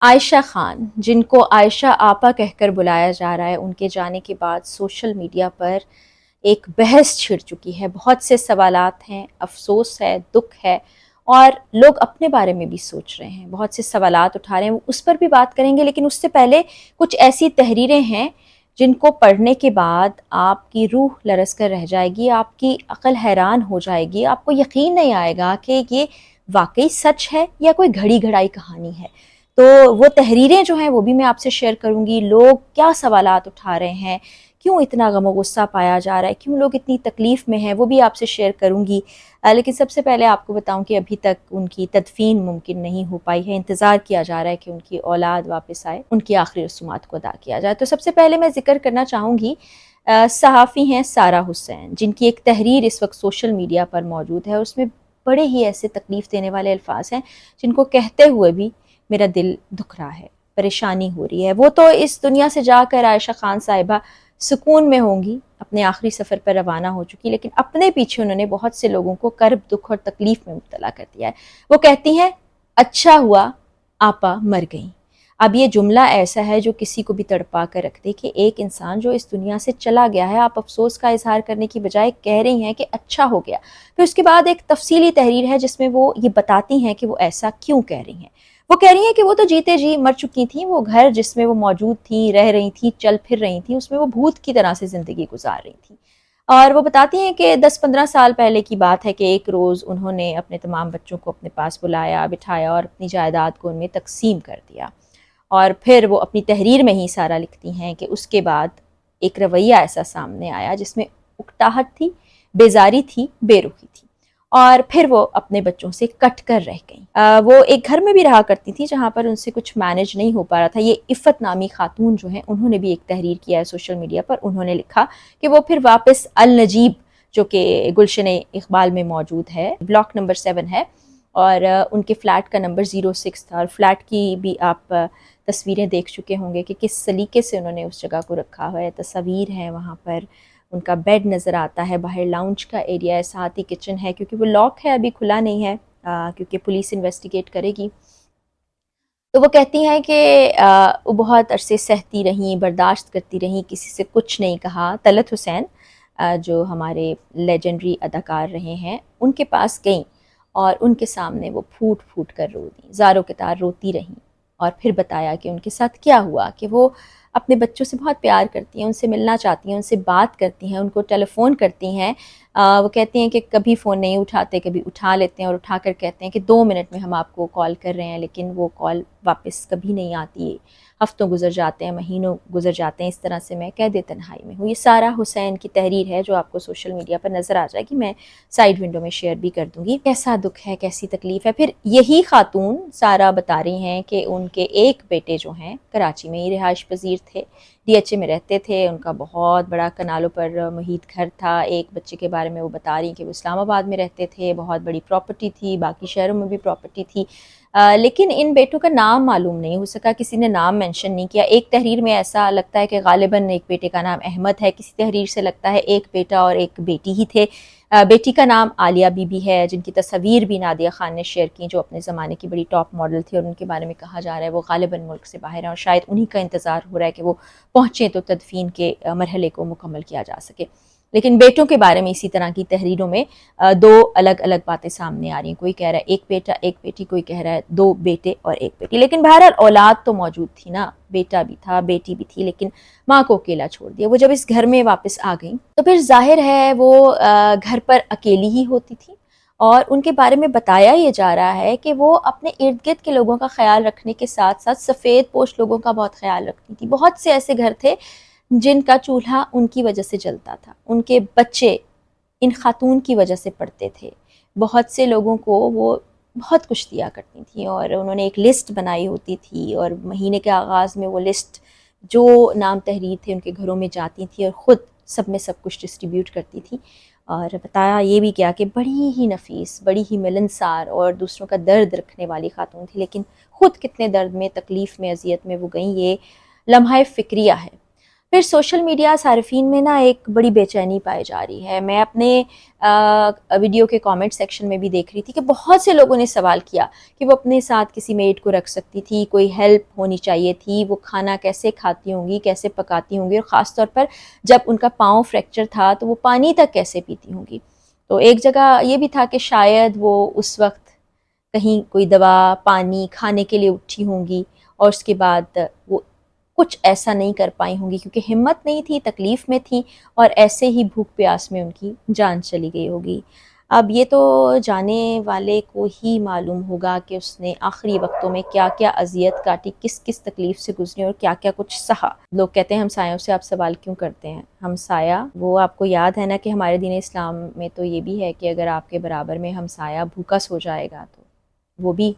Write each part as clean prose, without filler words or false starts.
عائشہ خان، جن کو عائشہ آپا کہہ کر بلایا جا رہا ہے، ان کے جانے کے بعد سوشل میڈیا پر ایک بحث چھڑ چکی ہے۔ بہت سے سوالات ہیں، افسوس ہے، دکھ ہے، اور لوگ اپنے بارے میں بھی سوچ رہے ہیں، بہت سے سوالات اٹھا رہے ہیں، اس پر بھی بات کریں گے۔ لیکن اس سے پہلے کچھ ایسی تحریریں ہیں جن کو پڑھنے کے بعد آپ کی روح لرز کر رہ جائے گی، آپ کی عقل حیران ہو جائے گی، آپ کو یقین نہیں آئے گا کہ یہ واقعی سچ ہے یا کوئی گھڑی گھڑائی کہانی ہے۔ تو وہ تحریریں جو ہیں وہ بھی میں آپ سے شیئر کروں گی، لوگ کیا سوالات اٹھا رہے ہیں، کیوں اتنا غم و غصہ پایا جا رہا ہے، کیوں لوگ اتنی تکلیف میں ہیں، وہ بھی آپ سے شیئر کروں گی۔ لیکن سب سے پہلے آپ کو بتاؤں کہ ابھی تک ان کی تدفین ممکن نہیں ہو پائی ہے، انتظار کیا جا رہا ہے کہ ان کی اولاد واپس آئے، ان کی آخری رسومات کو ادا کیا جائے۔ تو سب سے پہلے میں ذکر کرنا چاہوں گی صحافی ہیں سارہ حسین، جن کی ایک تحریر اس وقت سوشل میڈیا پر موجود ہے، اور اس میں بڑے ہی ایسے تکلیف دینے والے الفاظ ہیں جن کو کہتے ہوئے بھی میرا دل دکھ رہا ہے، پریشانی ہو رہی ہے۔ وہ تو اس دنیا سے جا کر عائشہ خان صاحبہ سکون میں ہوں گی، اپنے آخری سفر پر روانہ ہو چکی، لیکن اپنے پیچھے انہوں نے بہت سے لوگوں کو کرب، دکھ اور تکلیف میں مبتلا کر دیا ہے۔ وہ کہتی ہیں اچھا ہوا آپا مر گئیں۔ اب یہ جملہ ایسا ہے جو کسی کو بھی تڑپا کر رکھ دے کہ ایک انسان جو اس دنیا سے چلا گیا ہے، آپ افسوس کا اظہار کرنے کی بجائے کہہ رہی ہیں کہ اچھا ہو گیا۔ پھر اس کے بعد ایک تفصیلی تحریر ہے جس میں وہ یہ بتاتی ہیں کہ وہ ایسا کیوں کہہ رہی ہیں۔ وہ کہہ رہی ہیں کہ وہ تو جیتے جی مر چکی تھیں، وہ گھر جس میں وہ موجود تھیں، رہ رہی تھیں، چل پھر رہی تھیں، اس میں وہ بھوت کی طرح سے زندگی گزار رہی تھیں۔ اور وہ بتاتی ہیں کہ 10-15 سال پہلے کی بات ہے کہ ایک روز انہوں نے اپنے تمام بچوں کو اپنے پاس بلایا، بٹھایا اور اپنی جائیداد کو ان میں تقسیم کر دیا۔ اور پھر وہ اپنی تحریر میں ہی سارا لکھتی ہیں کہ اس کے بعد ایک رویہ ایسا سامنے آیا جس میں اکتاہٹ تھی، بیزاری تھی، بے رخی تھی، اور پھر وہ اپنے بچوں سے کٹ کر رہ گئیں۔ وہ ایک گھر میں بھی رہا کرتی تھی جہاں پر ان سے کچھ مینج نہیں ہو پا رہا تھا۔ یہ عفت نامی خاتون جو ہیں، انہوں نے بھی ایک تحریر کیا ہے سوشل میڈیا پر، انہوں نے لکھا کہ وہ پھر واپس النجیب، جو کہ گلشن اقبال میں موجود ہے، بلاک نمبر 7 ہے، اور ان کے فلیٹ کا نمبر 06 تھا، اور فلیٹ کی بھی آپ تصویریں دیکھ چکے ہوں گے کہ کس سلیقے سے انہوں نے اس جگہ کو رکھا ہوا ہے۔ تصاویر ہیں وہاں پر، ان کا بیڈ نظر آتا ہے، باہر لاؤنج کا ایریا ہے، ساتھ ہی کچن ہے، کیونکہ وہ لاک ہے، ابھی کھلا نہیں ہے، کیونکہ پولیس انویسٹیگیٹ کرے گی۔ تو وہ کہتی ہیں کہ وہ بہت عرصے سہتی رہیں، برداشت کرتی رہیں، کسی سے کچھ نہیں کہا۔ طلعت حسین جو ہمارے لیجنڈری اداکار رہے ہیں، ان کے پاس گئیں اور ان کے سامنے وہ پھوٹ پھوٹ کر رو دیں، زاروں کے تار روتی رہیں، اور پھر بتایا کہ ان کے ساتھ کیا ہوا، کہ وہ اپنے بچوں سے بہت پیار کرتی ہیں، ان سے ملنا چاہتی ہیں، ان سے بات کرتی ہیں، ان کو ٹیلی فون کرتی ہیں۔ وہ کہتی ہیں کہ کبھی فون نہیں اٹھاتے، کبھی اٹھا لیتے ہیں اور اٹھا کر کہتے ہیں کہ 2 منٹ میں ہم آپ کو کال کر رہے ہیں، لیکن وہ کال واپس کبھی نہیں آتی۔ ہفتوں گزر جاتے ہیں، مہینوں گزر جاتے ہیں، اس طرح سے میں قید تنہائی میں ہوں۔ یہ سارہ حسین کی تحریر ہے جو آپ کو سوشل میڈیا پر نظر آ جائے گی، میں سائیڈ ونڈو میں شیئر بھی کر دوں گی۔ کیسا دکھ ہے، کیسی تکلیف ہے۔ پھر یہی خاتون سارہ بتا رہی ہیں کہ ان کے ایک بیٹے جو ہیں کراچی میں ہی رہائش پذیر تھے، ڈی ایچ اے میں رہتے تھے، ان کا بہت بڑا کنالوں پر محیط گھر تھا۔ ایک بچے کے بارے میں وہ بتا رہی کہ وہ اسلام آباد میں رہتے تھے، بہت بڑی پراپرٹی تھی، باقی شہروں میں بھی پراپرٹی تھی، لیکن ان بیٹوں کا نام معلوم نہیں ہو سکا، کسی نے نام مینشن نہیں کیا۔ ایک تحریر میں ایسا لگتا ہے کہ غالباً ایک بیٹے کا نام احمد ہے، کسی تحریر سے لگتا ہے ایک بیٹا اور ایک بیٹی ہی تھے۔ بیٹی کا نام عالیہ بی بی ہے، جن کی تصاویر بھی نادیہ خان نے شیئر کی، جو اپنے زمانے کی بڑی ٹاپ ماڈل تھی، اور ان کے بارے میں کہا جا رہا ہے وہ غالباً ملک سے باہر ہیں، اور شاید انہی کا انتظار ہو رہا ہے کہ وہ پہنچیں تو تدفین کے مرحلے کو مکمل کیا جا سکے۔ لیکن بیٹوں کے بارے میں اسی طرح کی تحریروں میں دو الگ الگ باتیں سامنے آ رہی ہیں، کوئی کہہ رہا ہے ایک بیٹا ایک بیٹی، کوئی کہہ رہا ہے 2 بیٹے اور 1 بیٹی، لیکن بہرحال اولاد تو موجود تھی نا، بیٹا بھی تھا، بیٹی بھی تھی، لیکن ماں کو اکیلا چھوڑ دیا۔ وہ جب اس گھر میں واپس آ گئیں تو پھر ظاہر ہے وہ گھر پر اکیلی ہی ہوتی تھی، اور ان کے بارے میں بتایا یہ جا رہا ہے کہ وہ اپنے ارد گرد کے لوگوں کا خیال رکھنے کے ساتھ ساتھ سفید پوش لوگوں کا بہت خیال رکھتی تھی۔ بہت سے ایسے گھر تھے جن کا چولہا ان کی وجہ سے جلتا تھا، ان کے بچے ان خاتون کی وجہ سے پڑھتے تھے، بہت سے لوگوں کو وہ بہت کچھ دیا کرتی تھیں، اور انہوں نے ایک لسٹ بنائی ہوتی تھی، اور مہینے کے آغاز میں وہ لسٹ جو نام تحریر تھے ان کے گھروں میں جاتی تھی اور خود سب میں سب کچھ ڈسٹریبیوٹ کرتی تھی۔ اور بتایا یہ بھی کیا کہ بڑی ہی نفیس، بڑی ہی ملنسار اور دوسروں کا درد رکھنے والی خاتون تھی، لیکن خود کتنے درد میں، تکلیف میں، اذیت میں وہ گئیں، یہ لمحہ فکریہ ہے۔ پھر سوشل میڈیا صارفین میں نا ایک بڑی بے چینی پائی جا رہی ہے. میں اپنے ویڈیو کے کامنٹ سیکشن میں بھی دیکھ رہی تھی کہ بہت سے لوگوں نے سوال کیا کہ وہ اپنے ساتھ کسی میڈ کو رکھ سکتی تھی, کوئی ہیلپ ہونی چاہیے تھی, وہ کھانا کیسے کھاتی ہوں گی, کیسے پکاتی ہوں گی, اور خاص طور پر جب ان کا پاؤں فریکچر تھا تو وہ پانی تک کیسے پیتی ہوں گی. تو ایک جگہ یہ بھی تھا کہ شاید وہ اس وقت کہیں کوئی دوا, پانی, کھانے کے لیے اٹھی ہوں گی اور اس کے بعد وہ کچھ ایسا نہیں کر پائی ہوں گی کیونکہ ہمت نہیں تھی, تکلیف میں تھی, اور ایسے ہی بھوک پیاس میں ان کی جان چلی گئی ہوگی. اب یہ تو جانے والے کو ہی معلوم ہوگا کہ اس نے آخری وقتوں میں کیا کیا اذیت کاٹی, کس کس تکلیف سے گزری اور کیا کیا کچھ سہا. لوگ کہتے ہیں ہمسایوں سے آپ سوال کیوں کرتے ہیں. ہمسایہ, وہ آپ کو یاد ہے نا کہ ہمارے دین اسلام میں تو یہ بھی ہے کہ اگر آپ کے برابر میں ہمسایہ بھوکا سو جائے گا تو وہ بھی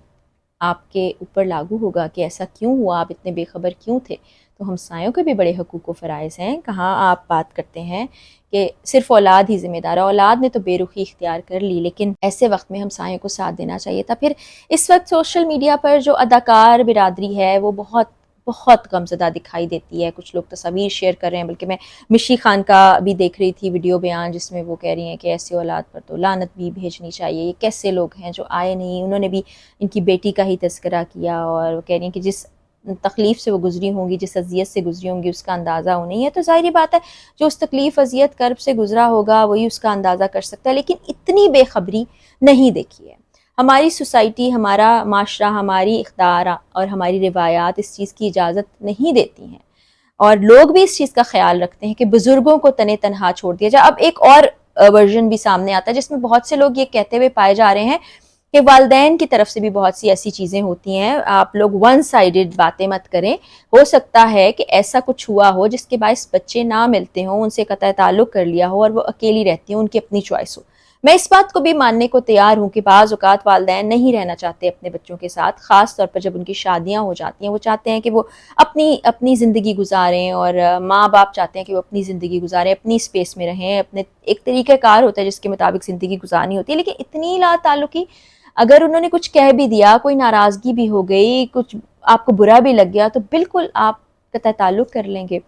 آپ کے اوپر لاگو ہوگا کہ ایسا کیوں ہوا, آپ اتنے بے خبر کیوں تھے. تو ہمسایوں کے بھی بڑے حقوق و فرائض ہیں. کہاں آپ بات کرتے ہیں کہ صرف اولاد ہی ذمہ دار ہے. اولاد نے تو بے رخی اختیار کر لی, لیکن ایسے وقت میں ہمسایوں کو ساتھ دینا چاہیے تھا. پھر اس وقت سوشل میڈیا پر جو اداکار برادری ہے وہ بہت بہت غمزدہ دکھائی دیتی ہے. کچھ لوگ تصاویر شیئر کر رہے ہیں, بلکہ میں مشی خان کا بھی دیکھ رہی تھی ویڈیو بیان, جس میں وہ کہہ رہی ہیں کہ ایسے اولاد پر تو لعنت بھی بھیجنی چاہیے. یہ کیسے لوگ ہیں جو آئے نہیں. انہوں نے بھی ان کی بیٹی کا ہی تذکرہ کیا اور وہ کہہ رہی ہیں کہ جس تکلیف سے وہ گزری ہوں گی, جس اذیت سے گزری ہوں گی, اس کا اندازہ انہیں ہے. تو ظاہری بات ہے جو اس تکلیف, اذیت, کرب سے گزرا ہوگا وہی اس کا اندازہ کر سکتا ہے. لیکن اتنی بے خبری نہیں دیکھی ہے. ہماری سوسائٹی, ہمارا معاشرہ, ہماری اقدار اور ہماری روایات اس چیز کی اجازت نہیں دیتی ہیں, اور لوگ بھی اس چیز کا خیال رکھتے ہیں کہ بزرگوں کو تنے تنہا چھوڑ دیا جائے. اب ایک اور ورژن بھی سامنے آتا ہے جس میں بہت سے لوگ یہ کہتے ہوئے پائے جا رہے ہیں کہ والدین کی طرف سے بھی بہت سی ایسی چیزیں ہوتی ہیں. آپ لوگ ون سائیڈڈ باتیں مت کریں. ہو سکتا ہے کہ ایسا کچھ ہوا ہو جس کے باعث بچے نہ ملتے ہوں, ان سے قطع تعلق کر لیا ہو اور وہ اکیلی رہتی ہوں, ان کی اپنی چوائس ہو. میں اس بات کو بھی ماننے کو تیار ہوں کہ بعض اوقات والدین نہیں رہنا چاہتے اپنے بچوں کے ساتھ, خاص طور پر جب ان کی شادیاں ہو جاتی ہیں. وہ چاہتے ہیں کہ وہ اپنی زندگی گزاریں, اور ماں باپ چاہتے ہیں کہ وہ اپنی زندگی گزاریں, اپنی اسپیس میں رہیں. اپنے ایک طریقہ کار ہوتا ہے جس کے مطابق زندگی گزارنی ہوتی ہے. لیکن اتنی لا تعلقی, اگر انہوں نے کچھ کہہ بھی دیا, کوئی ناراضگی بھی ہو گئی, کچھ آپ کو برا بھی لگ گیا, تو بالکل آپ قطع تعلق کر لیں گے.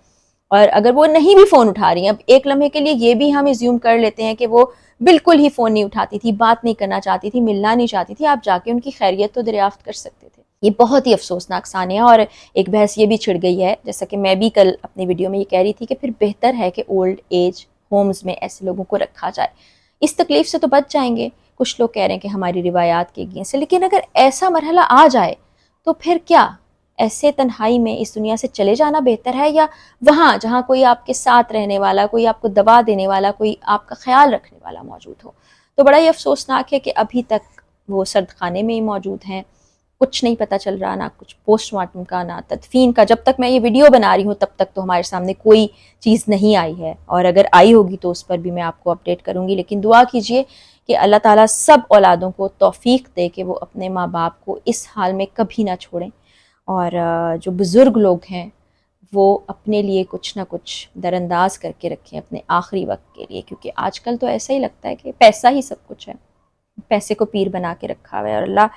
اور اگر وہ نہیں بھی فون اٹھا رہی ہیں, اب ایک لمحے کے لیے یہ بھی ہم ایزیوم کر لیتے ہیں کہ وہ بالکل ہی فون نہیں اٹھاتی تھی, بات نہیں کرنا چاہتی تھی, ملنا نہیں چاہتی تھی, آپ جا کے ان کی خیریت تو دریافت کر سکتے تھے. یہ بہت ہی افسوسناک سانیہ. اور ایک بحث یہ بھی چھڑ گئی ہے, جیسا کہ میں بھی کل اپنی ویڈیو میں یہ کہہ رہی تھی کہ پھر بہتر ہے کہ اولڈ ایج ہومز میں ایسے لوگوں کو رکھا جائے. اس تکلیف سے تو بچ جائیں گے. کچھ لوگ کہہ رہے ہیں کہ ہماری روایات کے اگینسٹ ہے, لیکن اگر ایسا مرحلہ آ جائے تو پھر کیا ایسے تنہائی میں اس دنیا سے چلے جانا بہتر ہے, یا وہاں جہاں کوئی آپ کے ساتھ رہنے والا, کوئی آپ کو دوا دینے والا, کوئی آپ کا خیال رکھنے والا موجود ہو. تو بڑا ہی افسوسناک ہے کہ ابھی تک وہ سرد خانے میں ہی موجود ہیں. کچھ نہیں پتہ چل رہا, نہ کچھ پوسٹ مارٹم کا, نہ تدفین کا. جب تک میں یہ ویڈیو بنا رہی ہوں تب تک تو ہمارے سامنے کوئی چیز نہیں آئی ہے, اور اگر آئی ہوگی تو اس پر بھی میں آپ کو اپڈیٹ کروں گی. لیکن دعا کیجئے کہ اللہ تعالیٰ سب اولادوں کو توفیق دے کہ وہ اپنے ماں باپ کو اس حال میں کبھی نہ چھوڑیں, اور جو بزرگ لوگ ہیں وہ اپنے لیے کچھ نہ کچھ در انداز کر کے رکھیں اپنے آخری وقت کے لیے. کیونکہ آج کل تو ایسا ہی لگتا ہے کہ پیسہ ہی سب کچھ ہے, پیسے کو پیر بنا کے رکھا ہوا ہے. اور اللہ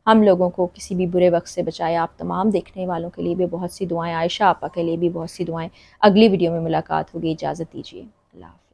ہم لوگوں کو کسی بھی برے وقت سے بچائے. آپ تمام دیکھنے والوں کے لیے بھی بہت سی دعائیں, عائشہ آپا کے لیے بھی بہت سی دعائیں. اگلی ویڈیو میں ملاقات ہوگی, اجازت دیجیے, اللہ حافظ.